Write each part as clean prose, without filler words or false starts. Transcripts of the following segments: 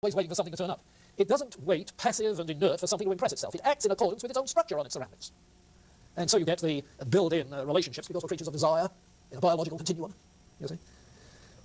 always waiting for something to turn up. It doesn't wait passive and inert for something to impress itself. It acts in accordance with its own structure on its surroundings. And so you get the built-in relationships because we're creatures of desire in a biological continuum, you see.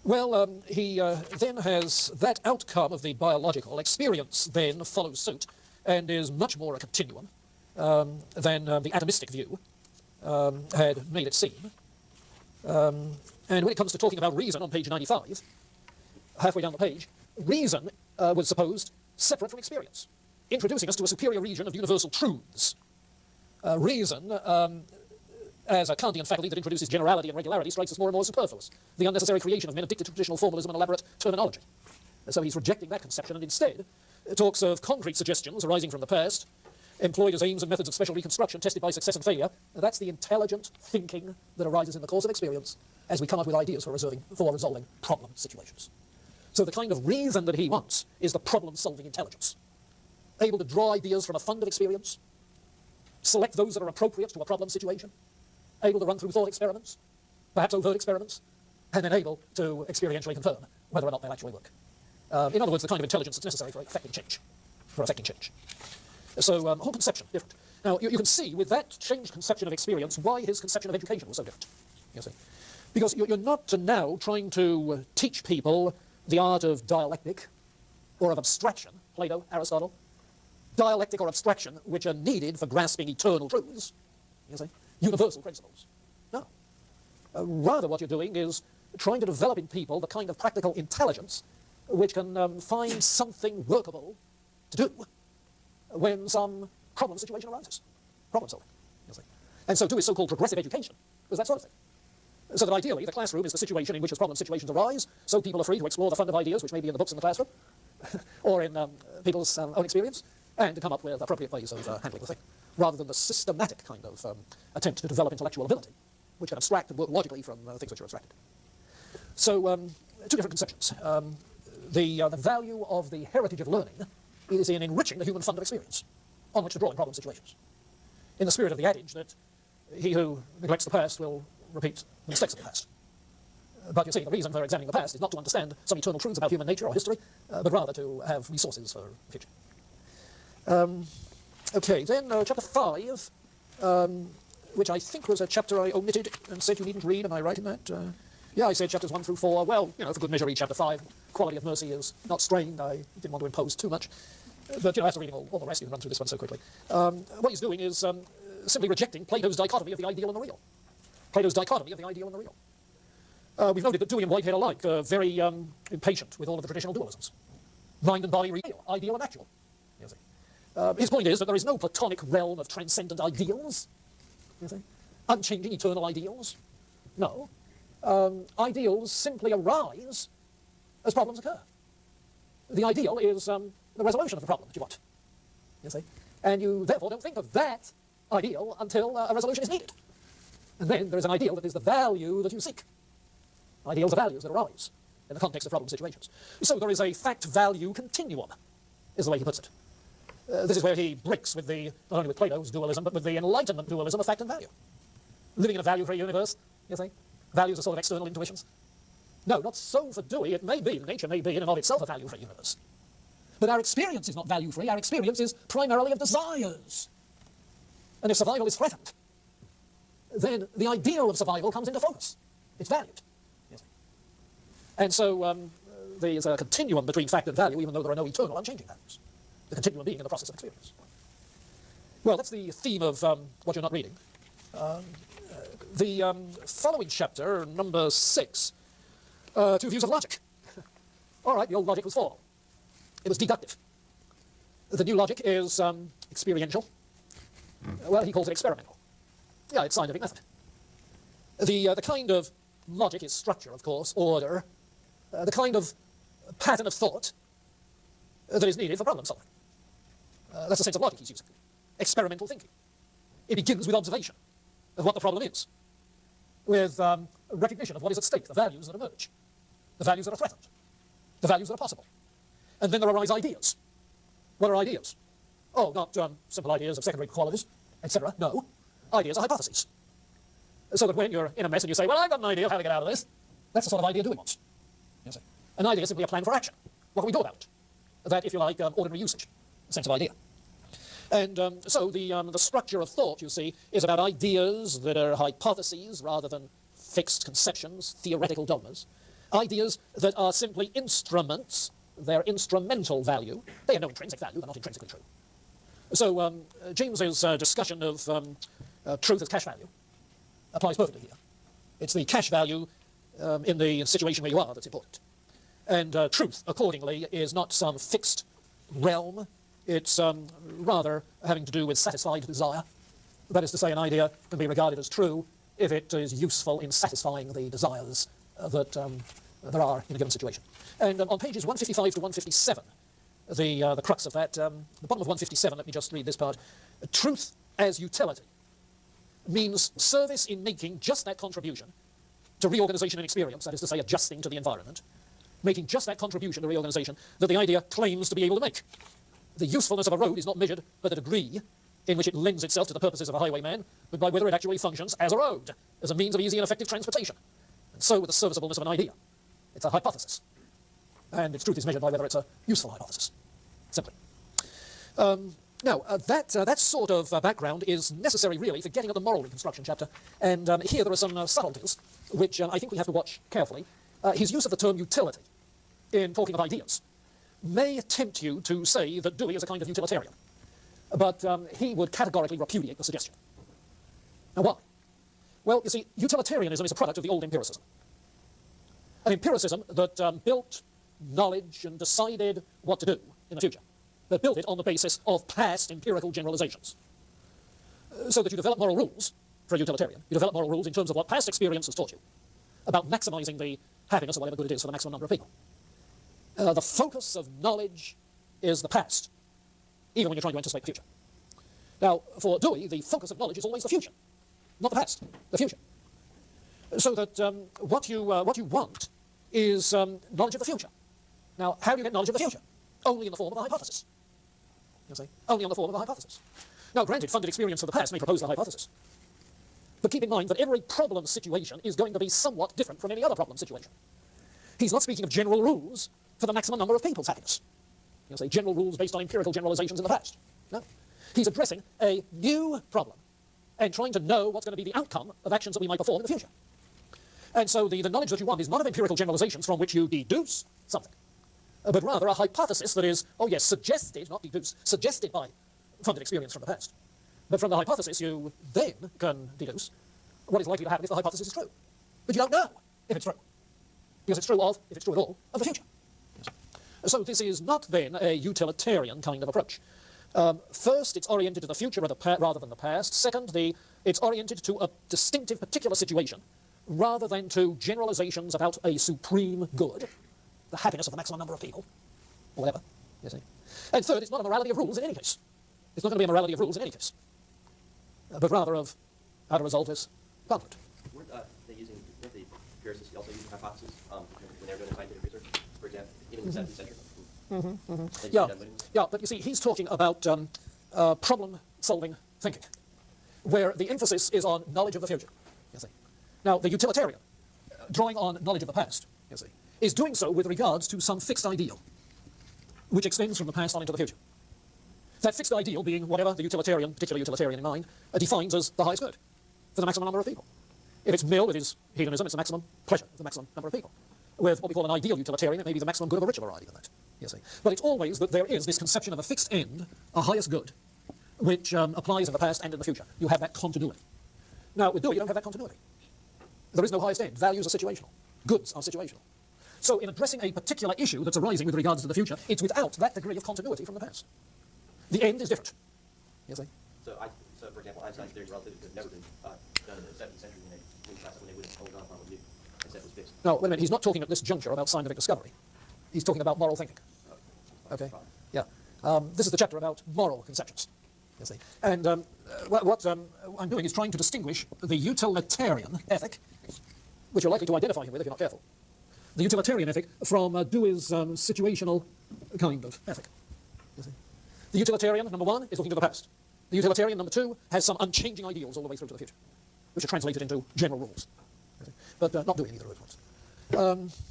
Well, he then has that outcome of the biological experience then follows suit and is much more a continuum than the atomistic view had made it seem. And when it comes to talking about reason on page 95, halfway down the page, reason was supposed separate from experience, introducing us to a superior region of universal truths. Reason, as a Kantian faculty that introduces generality and regularity, strikes us more and more superfluous, the unnecessary creation of men addicted to traditional formalism and elaborate terminology. So he's rejecting that conception and instead talks of concrete suggestions arising from the past, employed as aims and methods of special reconstruction, tested by success and failure. That's the intelligent thinking that arises in the course of experience as we come up with ideas for resolving problem situations. So the kind of reason that he wants is the problem-solving intelligence, able to draw ideas from a fund of experience, select those that are appropriate to a problem situation, able to run through thought experiments, perhaps overt experiments, and then able to experientially confirm whether or not they'll actually work. In other words, the kind of intelligence that's necessary for effecting change. So whole conception different. Now you can see with that changed conception of experience why his conception of education was so different. You see, because you're not now trying to teach people the art of dialectic or of abstraction, Plato, Aristotle, dialectic or abstraction which are needed for grasping eternal truths, you see, universal principles. No. Rather what you're doing is trying to develop in people the kind of practical intelligence which can find something workable to do when some problem situation arises. Problem solving, you see. And so too is so-called progressive education, was that sort of thing. So that ideally the classroom is the situation in which as problem situations arise, so people are free to explore the fund of ideas which may be in the books in the classroom, or in people's own experience, and to come up with appropriate ways of handling the thing, rather than the systematic kind of attempt to develop intellectual ability, which can abstract and work logically from things which are abstracted. So two different conceptions. The value of the heritage of learning is in enriching the human fund of experience on which to draw in problem situations, in the spirit of the adage that he who neglects the past will repeat the mistakes of the past. But you see, the reason for examining the past is not to understand some eternal truths about human nature or history, but rather to have resources for the future. Okay, then chapter 5, which I think was a chapter I omitted and said you needn't read. Am I right in that? Yeah, I said chapters 1 through 4. Well, you know, for good measure, read chapter 5. Quality of mercy is not strained. I didn't want to impose too much. But, you know, after reading all the rest, you can run through this one so quickly. What he's doing is simply rejecting Plato's dichotomy of the ideal and the real. Plato's dichotomy of the ideal and the real. We've noted that Dewey and Whitehead alike are very impatient with all of the traditional dualisms. Mind and body real, ideal and actual. You see. His point is that there is no Platonic realm of transcendent ideals, you see, unchanging eternal ideals. No. Ideals simply arise as problems occur. The ideal is the resolution of the problem that you want, you see. And you therefore don't think of that ideal until a resolution is needed. And then there is an ideal that is the value that you seek. Ideals are values that arise in the context of problem situations. So there is a fact-value continuum, is the way he puts it. This is where he breaks with not only with Plato's dualism, but with the Enlightenment dualism of fact and value. Living in a value-free universe, you see, values are sort of external intuitions. No, not so for Dewey. It may be, nature may be in and of itself a value-free universe. But our experience is not value-free. Our experience is primarily of desires. And if survival is threatened, then the ideal of survival comes into focus. It's valued. Yes. And so there's a continuum between fact and value, even though there are no eternal, unchanging values. The continuum being in the process of experience. Well, that's the theme of what you're not reading. The following chapter, number 6, two views of logic. All right, the old logic was formal. It was deductive. The new logic is experiential. Well, he calls it experimental. Yeah, it's scientific method. The kind of logic is structure, of course, order, the kind of pattern of thought that is needed for problem solving. That's the sense of logic he's using. Experimental thinking. It begins with observation of what the problem is, with recognition of what is at stake, the values that emerge, the values that are threatened, the values that are possible. And then there arise ideas. What are ideas? Oh, not simple ideas of secondary qualities, etc. No. Ideas are hypotheses. So that when you're in a mess and you say, well, I've got an idea of how to get out of this, that's the sort of idea Dewey wants. You see. An idea is simply a plan for action. What can we do about it? that, if you like, ordinary usage, sense of idea. And so the structure of thought, you see, is about ideas that are hypotheses rather than fixed conceptions, theoretical dogmas. Ideas that are simply instruments, their instrumental value. They have no intrinsic value, they're not intrinsically true. So James's discussion of truth as cash value applies perfectly here. It's the cash value in the situation where you are that's important. And truth, accordingly, is not some fixed realm. It's rather having to do with satisfied desire. That is to say, an idea can be regarded as true if it is useful in satisfying the desires that there are in a given situation. And on pages 155 to 157, the crux of that, the bottom of 157, let me just read this part. Truth as utility means service in making just that contribution to reorganization and experience, that is to say, adjusting to the environment, making just that contribution to reorganization that the idea claims to be able to make. The usefulness of a road is not measured by the degree in which it lends itself to the purposes of a highwayman, but by whether it actually functions as a road, as a means of easy and effective transportation. And so with the serviceableness of an idea. It's a hypothesis. And its truth is measured by whether it's a useful hypothesis, simply. Now, that sort of background is necessary, really, for getting at the moral reconstruction chapter. And here there are some subtleties, which I think we have to watch carefully. His use of the term utility in talking of ideas may tempt you to say that Dewey is a kind of utilitarian. But he would categorically repudiate the suggestion. Now, why? Well, you see, utilitarianism is a product of the old empiricism. An empiricism that built knowledge and decided what to do in the future, that built it on the basis of past empirical generalizations. So that you develop moral rules for a utilitarian. You develop moral rules in terms of what past experience has taught you about maximizing the happiness or whatever good it is for the maximum number of people. The focus of knowledge is the past, even when you're trying to anticipate the future. Now, for Dewey, the focus of knowledge is always the future, not the past, the future. So that what you want is knowledge of the future. Now, how do you get knowledge of the future? Only in the form of a hypothesis. You see? Only in the form of a hypothesis. Now, granted, funded experience of the past may propose the hypothesis. But keep in mind that every problem situation is going to be somewhat different from any other problem situation. He's not speaking of general rules for the maximum number of people's happiness. You say general rules based on empirical generalizations in the past. No. He's addressing a new problem and trying to know what's going to be the outcome of actions that we might perform in the future. And so the knowledge that you want is not of empirical generalizations from which you deduce something, but rather a hypothesis that is, oh yes, suggested, not deduced, suggested by funded experience from the past. But from the hypothesis you then can deduce what is likely to happen if the hypothesis is true. But you don't know if it's true. Because it's true of, if it's true at all, of the future. So this is not then a utilitarian kind of approach. First, it's oriented to the future rather than the past. Second, it's oriented to a distinctive particular situation rather than to generalizations about a supreme good, the happiness of the maximum number of people, or whatever. You see. And third, it's not a morality of rules in any case. It's not going to be a morality of rules in any case, but rather of how to resolve this conflict. Weren't the empiricists also using hypotheses when they were doing scientific research, for example, even in the 17th century? Yeah, but you see, he's talking about problem-solving thinking, where the emphasis is on knowledge of the future, you see. Now, the utilitarian, drawing on knowledge of the past, you see, is doing so with regards to some fixed ideal, which extends from the past on into the future. That fixed ideal being whatever the utilitarian, particular utilitarian in mind, defines as the highest good for the maximum number of people. If it's mill, it is hedonism, it's the maximum pleasure of the maximum number of people. With what we call an ideal utilitarian, it may be the maximum good of a richer variety than that, you see. But it's always that there is this conception of a fixed end, a highest good, which applies in the past and in the future. You have that continuity. Now, with Dewey, you don't have that continuity. There is no highest end. Values are situational. Goods are situational. So in addressing a particular issue that's arising with regards to the future, it's without that degree of continuity from the past. The end is different, you see. So, for example, Einstein's theory of relativity could never been done in the 17th century when they wouldn't hold on upon a view and said it was fixed. No, wait a minute. He's not talking at this juncture about scientific discovery. He's talking about moral thinking. Okay? Yeah. This is the chapter about moral conceptions, you see. And what I'm doing is trying to distinguish the utilitarian ethic, which you're likely to identify him with if you're not careful, the utilitarian ethic from Dewey's situational kind of ethic, you see. The utilitarian, number one, is looking to the past. The utilitarian, number two, has some unchanging ideals all the way through to the future, which are translated into general rules. But not doing either of those ones.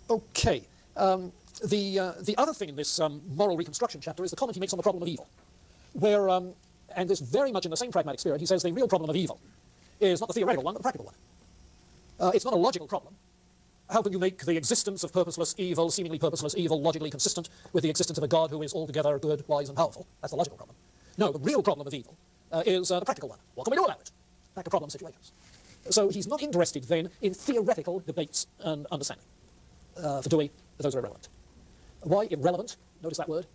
Okay. The other thing in this moral reconstruction chapter is the comment he makes on the problem of evil, where, and this very much in the same pragmatic spirit, he says the real problem of evil is not the theoretical one, but the practical one. It's not a logical problem. How can you make the existence of purposeless evil, seemingly purposeless evil, logically consistent with the existence of a God who is altogether good, wise, and powerful? That's the logical problem. No, the real problem of evil is the practical one. What can we do about it? Back to problem situations. So he's not interested then in theoretical debates and understanding. For Dewey, those are irrelevant. Why irrelevant? Notice that word.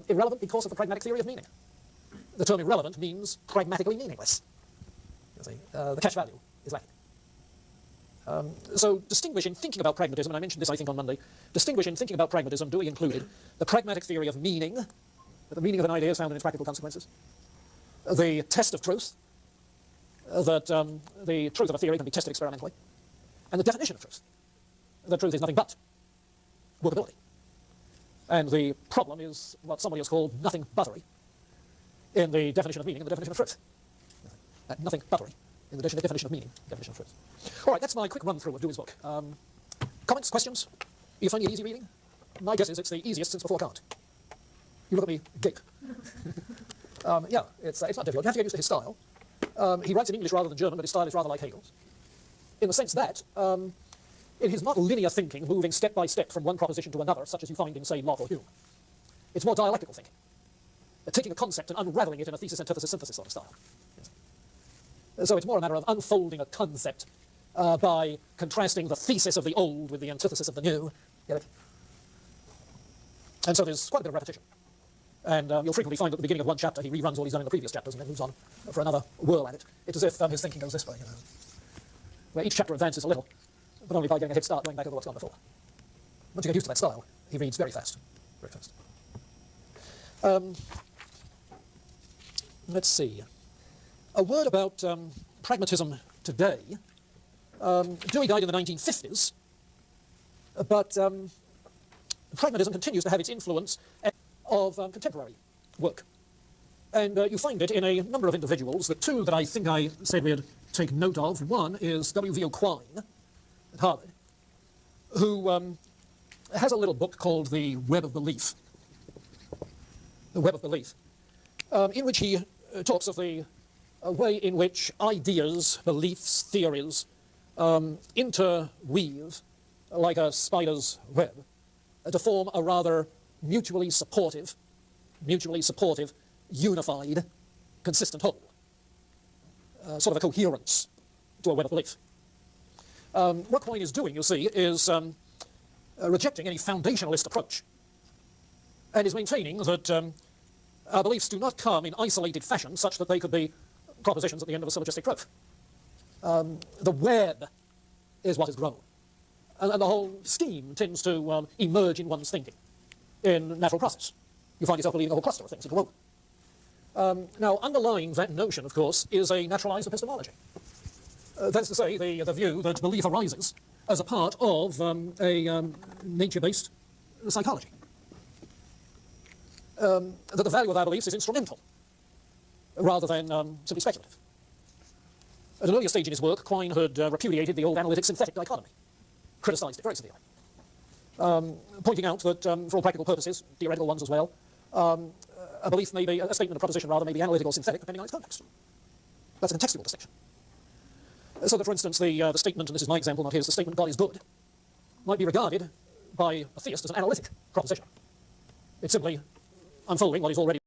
Irrelevant because of the pragmatic theory of meaning. The term irrelevant means pragmatically meaningless. You see, the cash value is lacking. So distinguish in thinking about pragmatism, and I mentioned this I think on Monday, distinguish in thinking about pragmatism, Dewey included, the pragmatic theory of meaning, that the meaning of an idea is found in its practical consequences, the test of truth, that the truth of a theory can be tested experimentally, and the definition of truth. The truth is nothing but workability. And the problem is what somebody has called nothing buttery in the definition of meaning and the definition of truth. Nothing buttery in the definition of meaning, definition of truth. All right, that's my quick run-through of Dewey's book. Comments, questions? Are you finding it easy reading? My guess is it's the easiest since before Kant. You look at me, gape. Yeah, it's not difficult. You have to get used to his style. He writes in English rather than German, but his style is rather like Hegel's, in the sense that it is not linear thinking, moving step by step from one proposition to another, such as you find in, say, Locke or Hume. It's more dialectical thinking, taking a concept and unraveling it in a thesis, antithesis, synthesis sort of style. Yes. So it's more a matter of unfolding a concept by contrasting the thesis of the old with the antithesis of the new. Get it? And so there's quite a bit of repetition. And you'll frequently find at the beginning of one chapter he reruns all he's done in the previous chapters and then moves on for another whirl at it. It's as if his thinking goes this way, you know, where each chapter advances a little, but only by getting a head start going back over what's gone before. Once you get used to that style, he reads very fast. Very fast. Let's see. A word about pragmatism today. Dewey died in the 1950s, but pragmatism continues to have its influence of contemporary work. And you find it in a number of individuals. The two that I think I said we'd take note of, one is W.V. Quine at Harvard, who has a little book called The Web of Belief. The Web of Belief, in which he talks of the way in which ideas, beliefs, theories interweave like a spider's web to form a rather mutually supportive, unified, consistent whole. Sort of a coherence to a web of belief. What Quine is doing, you see, is rejecting any foundationalist approach, and is maintaining that our beliefs do not come in isolated fashion such that they could be propositions at the end of a syllogistic proof. The web is what has grown, and the whole scheme tends to emerge in one's thinking in natural process. You find yourself believing a whole cluster of things interwoven. Now, underlying that notion, of course, is a naturalized epistemology. That's to say, the view that belief arises as a part of a nature-based psychology. That the value of our beliefs is instrumental, rather than simply speculative. At an earlier stage in his work, Quine had repudiated the old analytic-synthetic dichotomy, criticized it very severely, pointing out that, for all practical purposes, theoretical ones as well, a belief may be, a statement of proposition rather, may be analytic or synthetic, depending on its context. That's a contextual distinction. So that, for instance, the statement, and this is my example, not his, the statement God is good, might be regarded by a theist as an analytic proposition. It's simply unfolding what is already